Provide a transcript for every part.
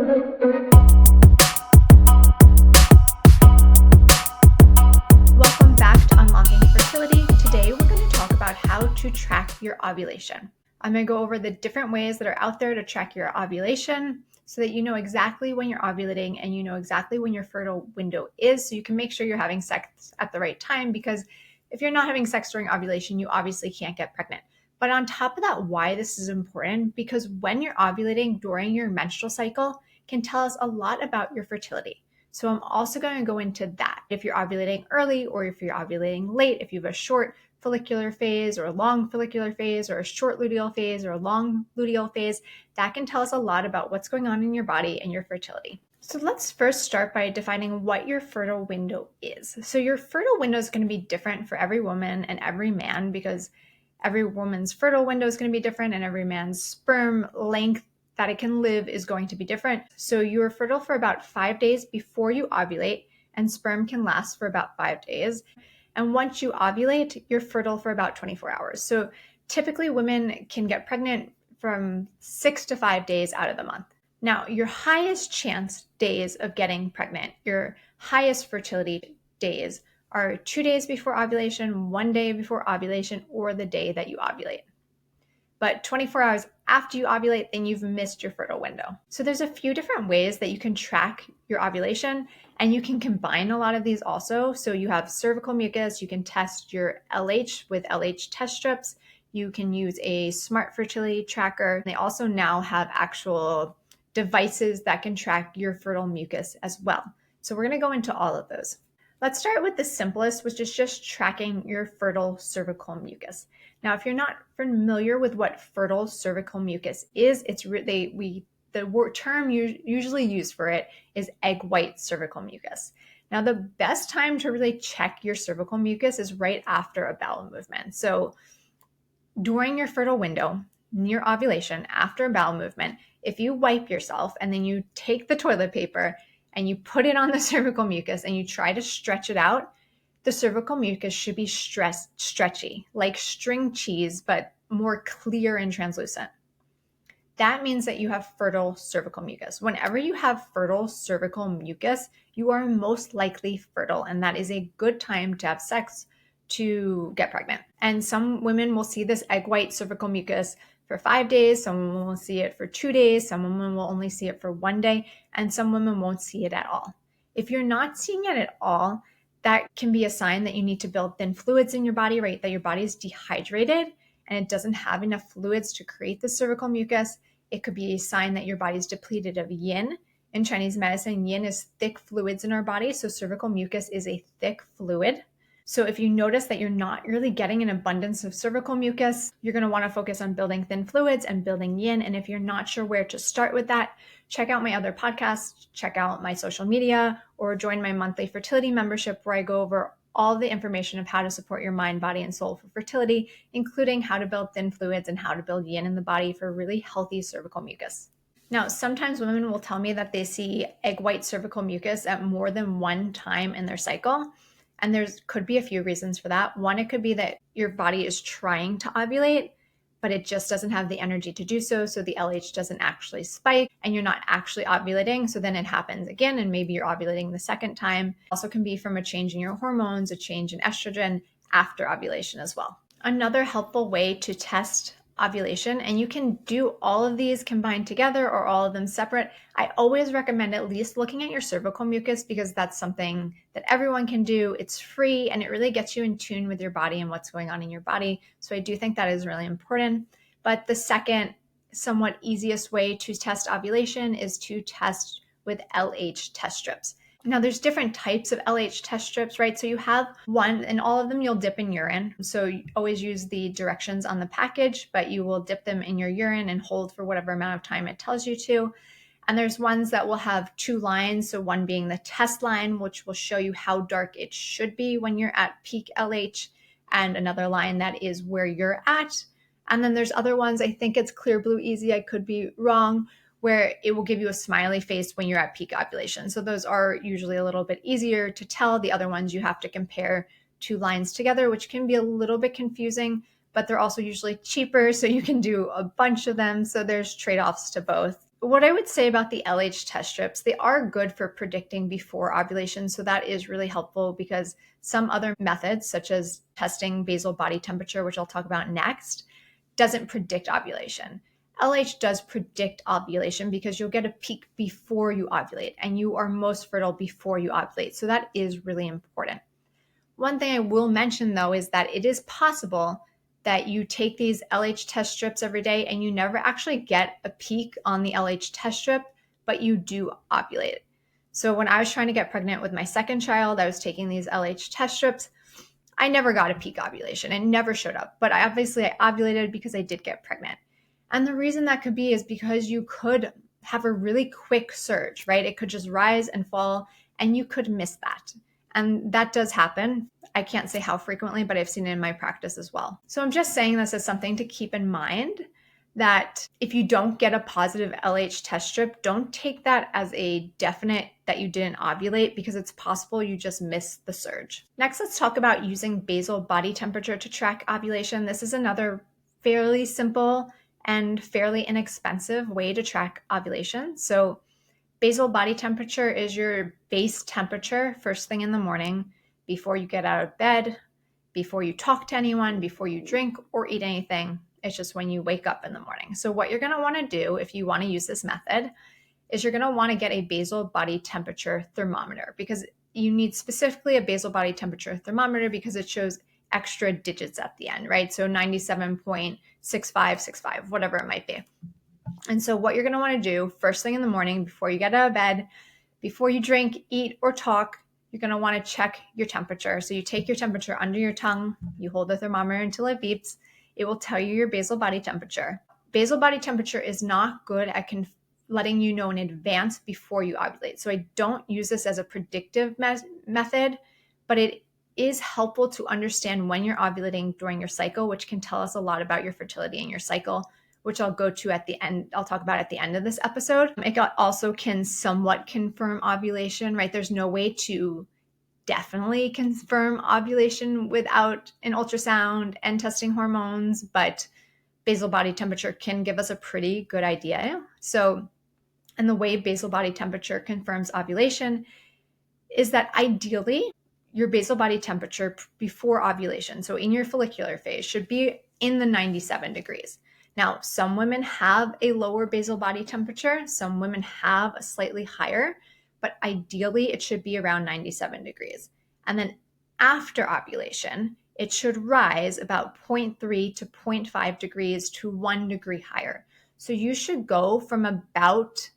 Welcome back to Unlocking Fertility. Today we're going to talk about how to track your ovulation. I'm going to go over the different ways that are out there to track your ovulation so that you know exactly when you're ovulating and you know exactly when your fertile window is, so you can make sure you're having sex at the right time, because if you're not having sex during ovulation, you obviously can't get pregnant. But on top of that, why this is important, because when you're ovulating during your menstrual cycle can tell us a lot about your fertility. So I'm also going to go into that. If you're ovulating early or if you're ovulating late, if you have a short follicular phase or a long follicular phase or a short luteal phase or a long luteal phase, that can tell us a lot about what's going on in your body and your fertility. So let's first start by defining what your fertile window is. So your fertile window is going to be different for every woman and every man, because every woman's fertile window is going to be different and every man's sperm length that it can live is going to be different. So you're fertile for about 5 days before you ovulate, and sperm can last for about 5 days. And once you ovulate, you're fertile for about 24 hours. So typically women can get pregnant from 6 to 5 days out of the month. Now, your highest chance days of getting pregnant, your highest fertility days, are 2 days before ovulation, 1 day before ovulation, or the day that you ovulate. But 24 hours after you ovulate, then you've missed your fertile window. So there's a few different ways that you can track your ovulation, and you can combine a lot of these also. So you have cervical mucus, you can test your LH with LH test strips. You can use a smart fertility tracker. They also now have actual devices that can track your fertile mucus as well. So we're going to go into all of those. Let's start with the simplest, which is just tracking your fertile cervical mucus. Now, if you're not familiar with what fertile cervical mucus is, the term usually used for it is egg white cervical mucus. Now, the best time to really check your cervical mucus is right after a bowel movement. So during your fertile window, near ovulation, after a bowel movement, if you wipe yourself and then you take the toilet paper and you put it on the cervical mucus and you try to stretch it out, the cervical mucus should be stretchy, like string cheese, but more clear and translucent. That means that you have fertile cervical mucus. Whenever you have fertile cervical mucus, you are most likely fertile, and that is a good time to have sex to get pregnant. And some women will see this egg white cervical mucus for 5 days, some women will see it for 2 days, some women will only see it for 1 day, and some women won't see it at all. If you're not seeing it at all, that can be a sign that you need to build thin fluids in your body, right? That your body is dehydrated and it doesn't have enough fluids to create the cervical mucus. It could be a sign that your body is depleted of yin. In Chinese medicine, yin is thick fluids in our body, so cervical mucus is a thick fluid. So if you notice that you're not really getting an abundance of cervical mucus, you're going to want to focus on building thin fluids and building yin. And if you're not sure where to start with that, check out my other podcasts, check out my social media, or join my monthly fertility membership where I go over all the information of how to support your mind, body, and soul for fertility, including how to build thin fluids and how to build yin in the body for really healthy cervical mucus. Now, sometimes women will tell me that they see egg white cervical mucus at more than one time in their cycle. And could be a few reasons for that. One, it could be that your body is trying to ovulate, but it just doesn't have the energy to do so. So the LH doesn't actually spike and you're not actually ovulating. So then it happens again, and maybe you're ovulating the second time. Also can be from a change in your hormones, a change in estrogen after ovulation as well. Another helpful way to test ovulation, and you can do all of these combined together or all of them separate. I always recommend at least looking at your cervical mucus, because that's something that everyone can do. It's free and it really gets you in tune with your body and what's going on in your body. So I do think that is really important. But the second, somewhat easiest way to test ovulation is to test with LH test strips. Now, there's different types of LH test strips, right? So you have one, and all of them you'll dip in urine. So you always use the directions on the package, but you will dip them in your urine and hold for whatever amount of time it tells you to. And there's ones that will have 2 lines. So one being the test line, which will show you how dark it should be when you're at peak LH, and another line that is where you're at. And then there's other ones, I think it's Clear Blue Easy, I could be wrong, where it will give you a smiley face when you're at peak ovulation. So those are usually a little bit easier to tell. The other ones you have to compare 2 lines together, which can be a little bit confusing, but they're also usually cheaper, so you can do a bunch of them. So there's trade-offs to both. What I would say about the LH test strips, they are good for predicting before ovulation. So that is really helpful because some other methods, such as testing basal body temperature, which I'll talk about next, doesn't predict ovulation. LH does predict ovulation because you'll get a peak before you ovulate and you are most fertile before you ovulate. So that is really important. One thing I will mention though is that it is possible that you take these LH test strips every day and you never actually get a peak on the LH test strip, but you do ovulate. So when I was trying to get pregnant with my second child, I was taking these LH test strips. I never got a peak ovulation. It never showed up, but I ovulated because I did get pregnant. And the reason that could be is because you could have a really quick surge, right? It could just rise and fall and you could miss that. And that does happen. I can't say how frequently, but I've seen it in my practice as well. So I'm just saying this as something to keep in mind, that if you don't get a positive LH test strip, don't take that as a definite that you didn't ovulate, because it's possible you just missed the surge. Next, let's talk about using basal body temperature to track ovulation. This is another fairly simple and fairly inexpensive way to track ovulation. So basal body temperature is your base temperature first thing in the morning, before you get out of bed, before you talk to anyone, before you drink or eat anything. It's just when you wake up in the morning. So what you're going to want to do if you want to use this method is you're going to want to get a basal body temperature thermometer, because you need specifically a basal body temperature thermometer because it shows extra digits at the end, right? So 97.6565, whatever it might be. And so what you're going to want to do first thing in the morning, before you get out of bed, before you drink, eat, or talk, you're going to want to check your temperature. So you take your temperature under your tongue, you hold the thermometer until it beeps. It will tell you your basal body temperature. Basal body temperature is not good at letting you know in advance before you ovulate. So I don't use this as a predictive method, but it is helpful to understand when you're ovulating during your cycle, which can tell us a lot about your fertility and your cycle, which I'll go to at the end. I'll talk about at the end of this episode. It also can somewhat confirm ovulation, right? There's no way to definitely confirm ovulation without an ultrasound and testing hormones, but basal body temperature can give us a pretty good idea. So, and the way basal body temperature confirms ovulation is that ideally your basal body temperature before ovulation, so in your follicular phase, should be in the 97 degrees. Now, some women have a lower basal body temperature, some women have a slightly higher, but ideally it should be around 97 degrees. And then after ovulation, it should rise about 0.3 to 0.5 degrees to 1 degree higher. So you should go from about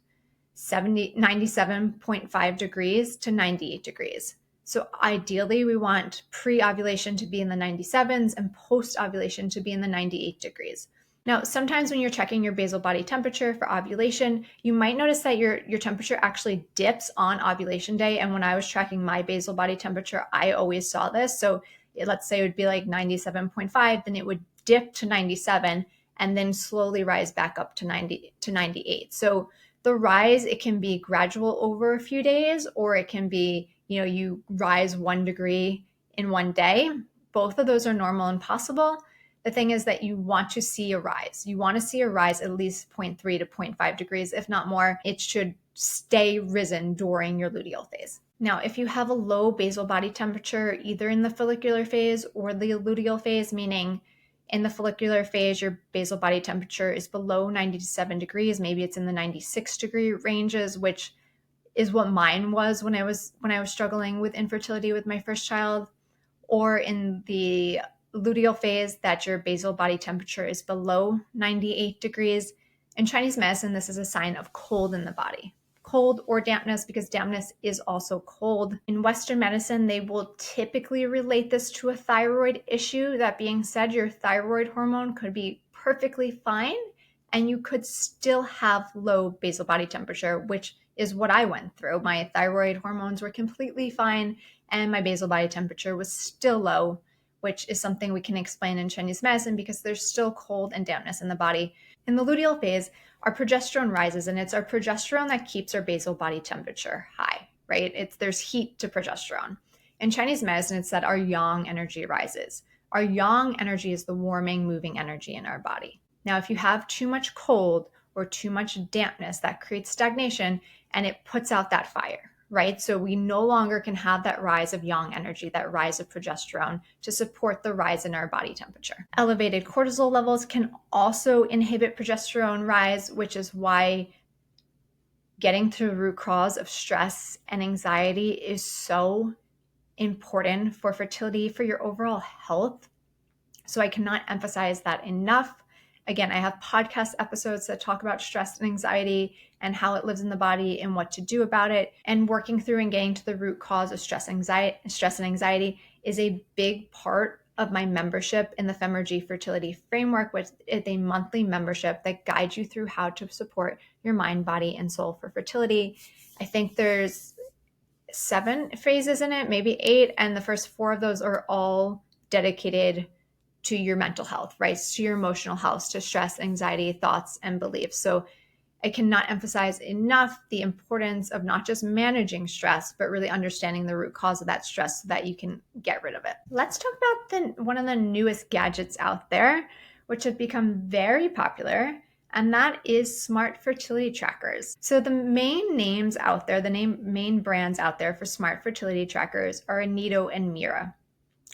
97.5 degrees to 98 degrees. So ideally, we want pre-ovulation to be in the 97s and post-ovulation to be in the 98 degrees. Now, sometimes when you're checking your basal body temperature for ovulation, you might notice that your temperature actually dips on ovulation day. And when I was tracking my basal body temperature, I always saw this. So let's say it would be like 97.5, then it would dip to 97 and then slowly rise back up to 90 to 98. So the rise, it can be gradual over a few days, or it can be, you rise 1 degree in one day. Both of those are normal and possible. The thing is that you want to see a rise. You want to see a rise at least 0.3 to 0.5 degrees, if not more. It should stay risen during your luteal phase. Now, if you have a low basal body temperature, either in the follicular phase or the luteal phase, meaning in the follicular phase, your basal body temperature is below 97 degrees. Maybe it's in the 96 degree ranges, which is what mine was when I was struggling with infertility with my first child. Or in the luteal phase, that your basal body temperature is below 98 degrees. In Chinese medicine, this is a sign of cold in the body. Cold or dampness, because dampness is also cold. In Western medicine, they will typically relate this to a thyroid issue. That being said, your thyroid hormone could be perfectly fine and you could still have low basal body temperature, which is what I went through. My thyroid hormones were completely fine and my basal body temperature was still low, which is something we can explain in Chinese medicine because there's still cold and dampness in the body. In the luteal phase, our progesterone rises, and it's our progesterone that keeps our basal body temperature high, right? There's heat to progesterone. In Chinese medicine, it's that our yang energy rises. Our yang energy is the warming, moving energy in our body. Now, if you have too much cold or too much dampness that creates stagnation, and it puts out that fire, right? So we no longer can have that rise of yang energy, that rise of progesterone to support the rise in our body temperature. Elevated cortisol levels can also inhibit progesterone rise, which is why getting to the root cause of stress and anxiety is so important for fertility, for your overall health. So I cannot emphasize that enough. Again, I have podcast episodes that talk about stress and anxiety and how it lives in the body and what to do about it. And working through and getting to the root cause of stress and anxiety is a big part of my membership in the Femergy Fertility Framework, which is a monthly membership that guides you through how to support your mind, body, and soul for fertility. I think there's 7 phases in it, maybe 8, and the first 4 of those are all dedicated to your mental health, right? To your emotional health, to stress, anxiety, thoughts, and beliefs. So I cannot emphasize enough the importance of not just managing stress, but really understanding the root cause of that stress so that you can get rid of it. Let's talk about one of the newest gadgets out there, which have become very popular, and that is smart fertility trackers. So the main names out there, the main brands out there for smart fertility trackers are Anito and Mira.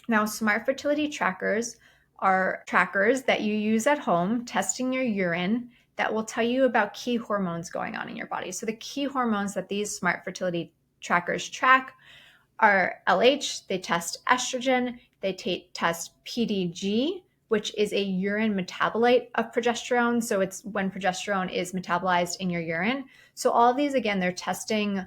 Now, smart fertility trackers are trackers that you use at home, testing your urine, that will tell you about key hormones going on in your body. So the key hormones that these smart fertility trackers track are LH, they test estrogen, they test PDG, which is a urine metabolite of progesterone. So it's when progesterone is metabolized in your urine. So all of these, again, they're testing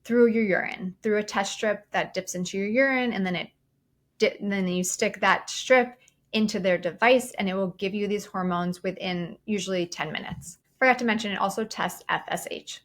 through your urine, through a test strip that dips into your urine, and then you stick that strip into their device, and it will give you these hormones within usually 10 minutes. Forgot to mention, it also tests FSH.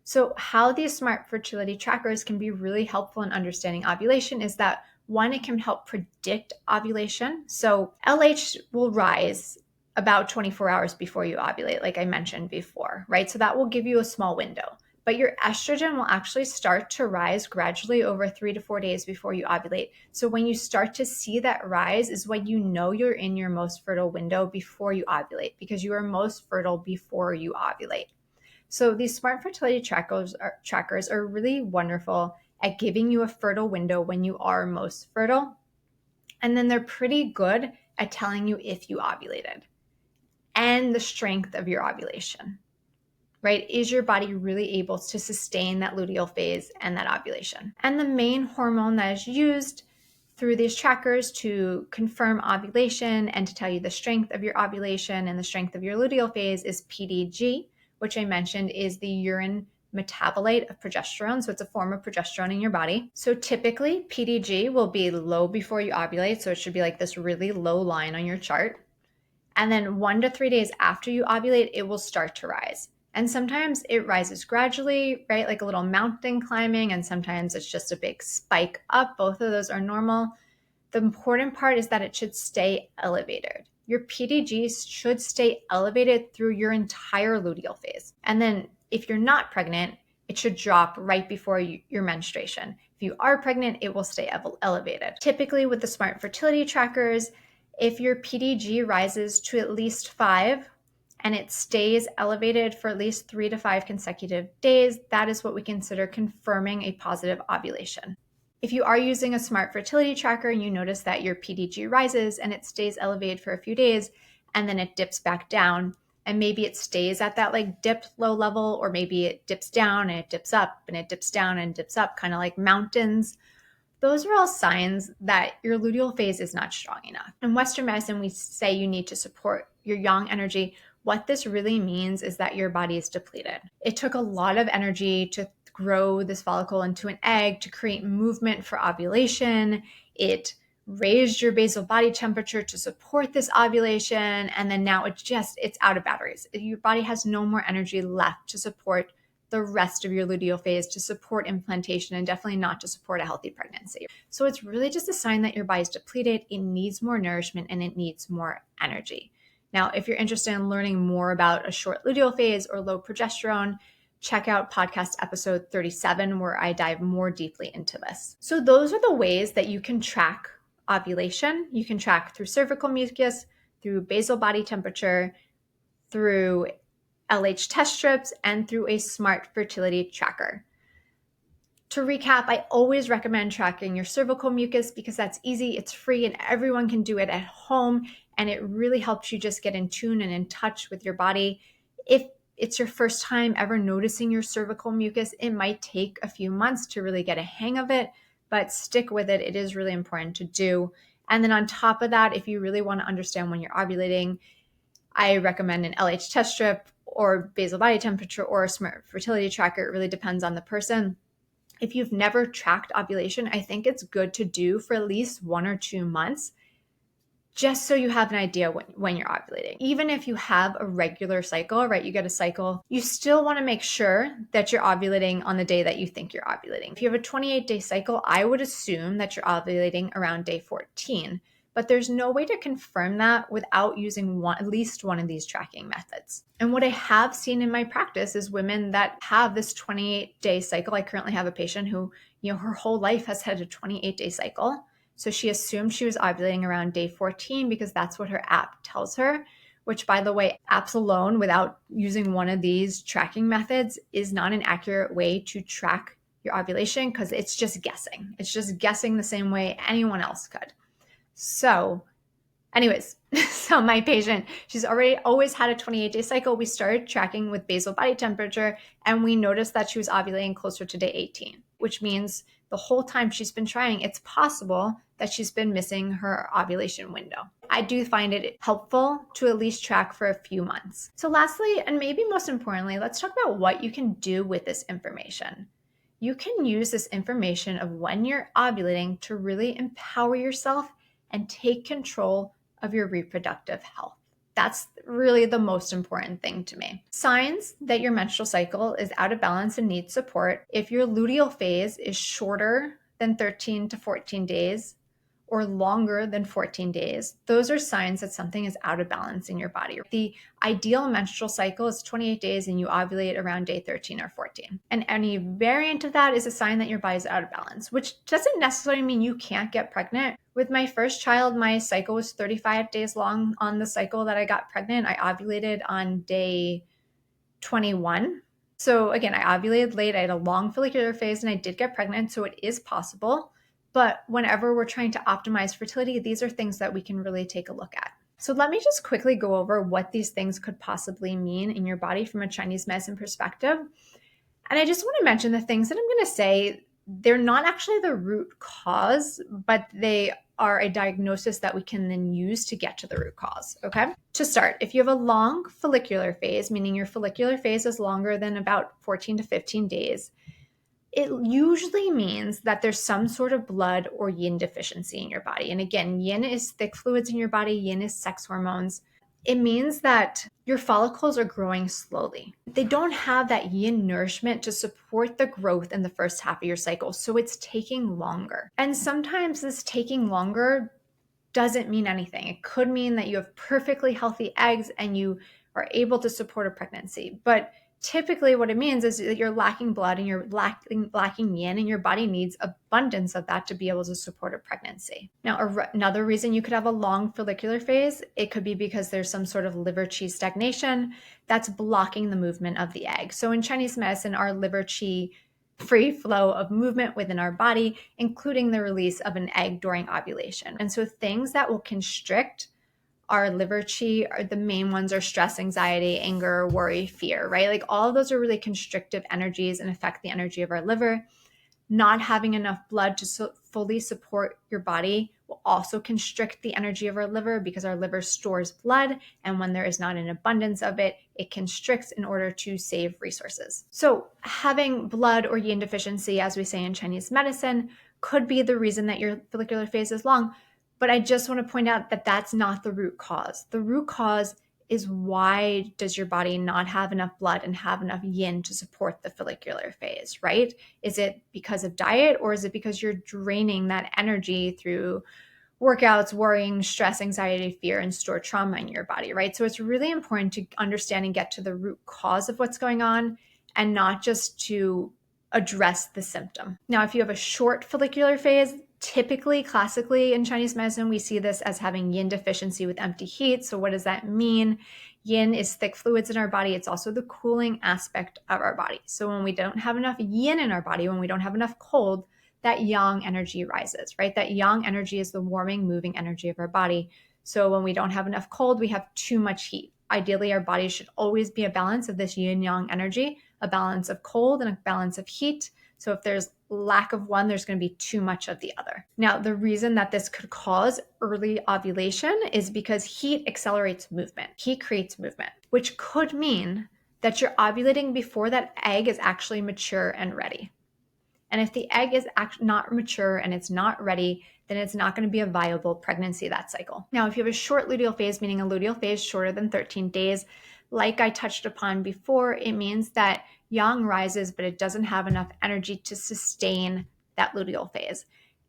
So how these smart fertility trackers can be really helpful in understanding ovulation is that, one, it can help predict ovulation. So LH will rise about 24 hours before you ovulate, like I mentioned before, right? So that will give you a small window. But your estrogen will actually start to rise gradually over 3 to 4 days before you ovulate. So when you start to see that rise is when you know you're in your most fertile window before you ovulate, because you are most fertile before you ovulate. So these smart fertility trackers are really wonderful at giving you a fertile window when you are most fertile. And then they're pretty good at telling you if you ovulated and the strength of your ovulation. Right? Is your body really able to sustain that luteal phase and that ovulation? And the main hormone that is used through these trackers to confirm ovulation and to tell you the strength of your ovulation and the strength of your luteal phase is PDG, which I mentioned is the urine metabolite of progesterone. So it's a form of progesterone in your body. So typically PDG will be low before you ovulate. So it should be like this really low line on your chart. And then 1 to 3 days after you ovulate, it will start to rise. And sometimes it rises gradually, right? Like a little mountain climbing, and sometimes it's just a big spike up. Both of those are normal. The important part is that it should stay elevated. Your PDG should stay elevated through your entire luteal phase. And then if you're not pregnant, it should drop right before your menstruation. If you are pregnant, it will stay elevated. Typically with the smart fertility trackers, if your PDG rises to at least 5, and it stays elevated for at least 3 to 5 consecutive days, that is what we consider confirming a positive ovulation. If you are using a smart fertility tracker and you notice that your PDG rises and it stays elevated for a few days and then it dips back down, and maybe it stays at that like dip low level, or maybe it dips down and it dips up and it dips down and dips up, kind of like mountains, those are all signs that your luteal phase is not strong enough. In Western medicine, we say you need to support your yang energy. What this really means is that your body is depleted. It took a lot of energy to grow this follicle into an egg, to create movement for ovulation. It raised your basal body temperature to support this ovulation. And then now it's out of batteries. Your body has no more energy left to support the rest of your luteal phase, to support implantation, and definitely not to support a healthy pregnancy. So it's really just a sign that your body's depleted. It needs more nourishment and it needs more energy. Now, if you're interested in learning more about a short luteal phase or low progesterone, check out podcast episode 37, where I dive more deeply into this. So those are the ways that you can track ovulation. You can track through cervical mucus, through basal body temperature, through LH test strips, and through a smart fertility tracker. To recap, I always recommend tracking your cervical mucus because that's easy, it's free, and everyone can do it at home. And it really helps you just get in tune and in touch with your body. If it's your first time ever noticing your cervical mucus, it might take a few months to really get a hang of it, but stick with it. It is really important to do. And then on top of that, if you really want to understand when you're ovulating, I recommend an LH test strip or basal body temperature or a smart fertility tracker. It really depends on the person. If you've never tracked ovulation, I think it's good to do for at least 1 or 2 months, just so you have an idea when you're ovulating. Even if you have a regular cycle, right, you get a cycle, you still want to make sure that you're ovulating on the day that you think you're ovulating. If you have a 28-day cycle, I would assume that you're ovulating around day 14. But there's no way to confirm that without using at least one of these tracking methods. And what I have seen in my practice is women that have this 28-day cycle. I currently have a patient who, her whole life has had a 28-day cycle. So she assumed she was ovulating around day 14 because that's what her app tells her, which, by the way, apps alone without using one of these tracking methods is not an accurate way to track your ovulation because it's just guessing. It's just guessing the same way anyone else could. So anyways, so my patient, she's always had a 28-day cycle. We started tracking with basal body temperature, and we noticed that she was ovulating closer to day 18, which means the whole time she's been trying, it's possible that she's been missing her ovulation window. I do find it helpful to at least track for a few months. So lastly, and maybe most importantly, let's talk about what you can do with this information. You can use this information of when you're ovulating to really empower yourself and take control of your reproductive health. That's really the most important thing to me. Signs that your menstrual cycle is out of balance and needs support: if your luteal phase is shorter than 13 to 14 days or longer than 14 days, those are signs that something is out of balance in your body. The ideal menstrual cycle is 28 days and you ovulate around day 13 or 14. And any variant of that is a sign that your body is out of balance, which doesn't necessarily mean you can't get pregnant. With my first child, my cycle was 35 days long. On the cycle that I got pregnant, I ovulated on day 21. So again, I ovulated late, I had a long follicular phase, and I did get pregnant, so it is possible. But whenever we're trying to optimize fertility, these are things that we can really take a look at. So let me just quickly go over what these things could possibly mean in your body from a Chinese medicine perspective. And I just want to mention the things that I'm going to say, they're not actually the root cause, but they are a diagnosis that we can then use to get to the root cause, okay? To start, if you have a long follicular phase, meaning your follicular phase is longer than about 14 to 15 days, it usually means that there's some sort of blood or yin deficiency in your body. And again, yin is thick fluids in your body, yin is sex hormones. It means that your follicles are growing slowly. They don't have that yin nourishment to support the growth in the first half of your cycle, so it's taking longer. And sometimes this taking longer doesn't mean anything. It could mean that you have perfectly healthy eggs and you are able to support a pregnancy. But typically what it means is that you're lacking blood and you're lacking yin, and your body needs abundance of that to be able to support a pregnancy. Now, another reason you could have a long follicular phase, it could be because there's some sort of liver qi stagnation that's blocking the movement of the egg. So in Chinese medicine, our liver qi free flow of movement within our body, including the release of an egg during ovulation. And so things that will constrict our liver qi, are the main ones are stress, anxiety, anger, worry, fear, right? Like all of those are really constrictive energies and affect the energy of our liver. Not having enough blood to fully support your body will also constrict the energy of our liver because our liver stores blood. And when there is not an abundance of it, it constricts in order to save resources. So having blood or yin deficiency, as we say in Chinese medicine, could be the reason that your follicular phase is long. But I just want to point out that that's not the root cause. The root cause is, why does your body not have enough blood and have enough yin to support the follicular phase, right? Is it because of diet, or is it because you're draining that energy through workouts, worrying, stress, anxiety, fear, and stored trauma in your body, right? So it's really important to understand and get to the root cause of what's going on, and not just to address the symptom. Now, if you have a short follicular phase, typically, classically in Chinese medicine, we see this as having yin deficiency with empty heat. So what does that mean? Yin is thick fluids in our body. It's also the cooling aspect of our body. So when we don't have enough yin in our body, when we don't have enough cold, that yang energy rises, right? That yang energy is the warming, moving energy of our body. So when we don't have enough cold, we have too much heat. Ideally, our body should always be a balance of this yin yang energy, a balance of cold and a balance of heat. So if there's lack of one, there's going to be too much of the other. Now, the reason that this could cause early ovulation is because heat accelerates movement. Heat creates movement, which could mean that you're ovulating before that egg is actually mature and ready. And if the egg is not mature and it's not ready, then it's not going to be a viable pregnancy that cycle. Now, if you have a short luteal phase, meaning a luteal phase shorter than 13 days, like I touched upon before, it means that yang rises, but it doesn't have enough energy to sustain that luteal phase.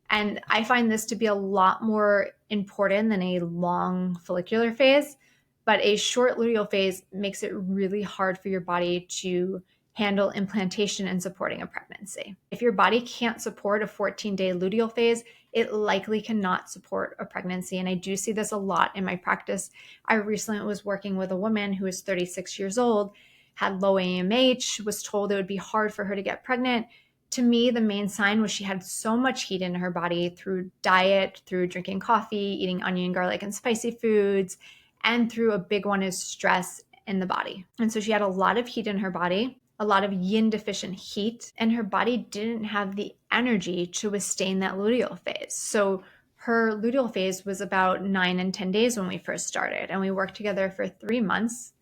And I find this to be a lot more important than a long follicular phase, but a short luteal phase makes it really hard for your body to handle implantation and supporting a pregnancy. If your body can't support a 14-day luteal phase, it likely cannot support a pregnancy. And I do see this a lot in my practice. I recently was working with a woman who is 36 years old, had low AMH, was told it would be hard for her to get pregnant. To me, the main sign was she had so much heat in her body through diet, through drinking coffee, eating onion, garlic, and spicy foods, and through a big one is stress in the body. And so she had a lot of heat in her body, a lot of yin deficient heat, and her body didn't have the energy to withstand that luteal phase. So her luteal phase was about 9 and 10 days when we first started, and we worked together for 3 months.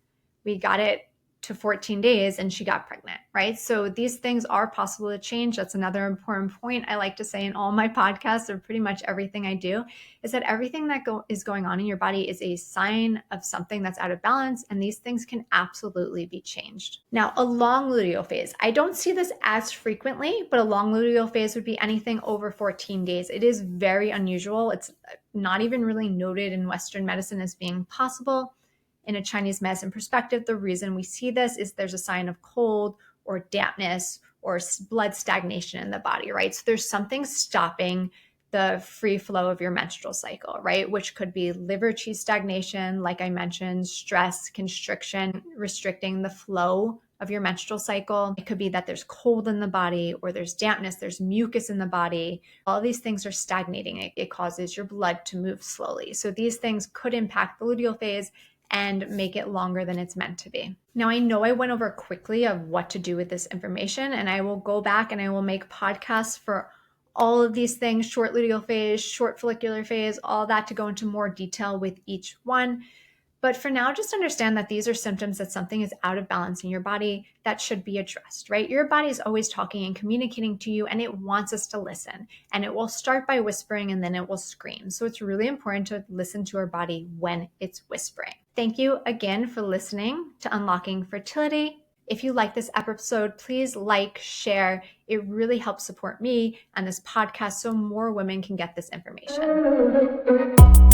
We got it to 14 days and she got pregnant, right? So these things are possible to change. That's another important point I like to say in all my podcasts, or pretty much everything I do, is that everything that is going on in your body is a sign of something that's out of balance, and these things can absolutely be changed. Now, a long luteal phase, I don't see this as frequently, but a long luteal phase would be anything over 14 days. It is very unusual. It's not even really noted in Western medicine as being possible. In a Chinese medicine perspective, the reason we see this is there's a sign of cold or dampness or blood stagnation in the body, right? So there's something stopping the free flow of your menstrual cycle, right? Which could be liver qi stagnation, like I mentioned, stress, constriction, restricting the flow of your menstrual cycle. It could be that there's cold in the body, or there's dampness, there's mucus in the body. All these things are stagnating. It causes your blood to move slowly. So these things could impact the luteal phase and make it longer than it's meant to be. Now, I know I went over quickly of what to do with this information, and I will go back and I will make podcasts for all of these things, short luteal phase, short follicular phase, all that, to go into more detail with each one. But for now, just understand that these are symptoms that something is out of balance in your body that should be addressed, right? Your body is always talking and communicating to you, and it wants us to listen. And it will start by whispering, and then it will scream. So it's really important to listen to our body when it's whispering. Thank you again for listening to Unlocking Fertility. If you like this episode, please like, share. It really helps support me and this podcast so more women can get this information.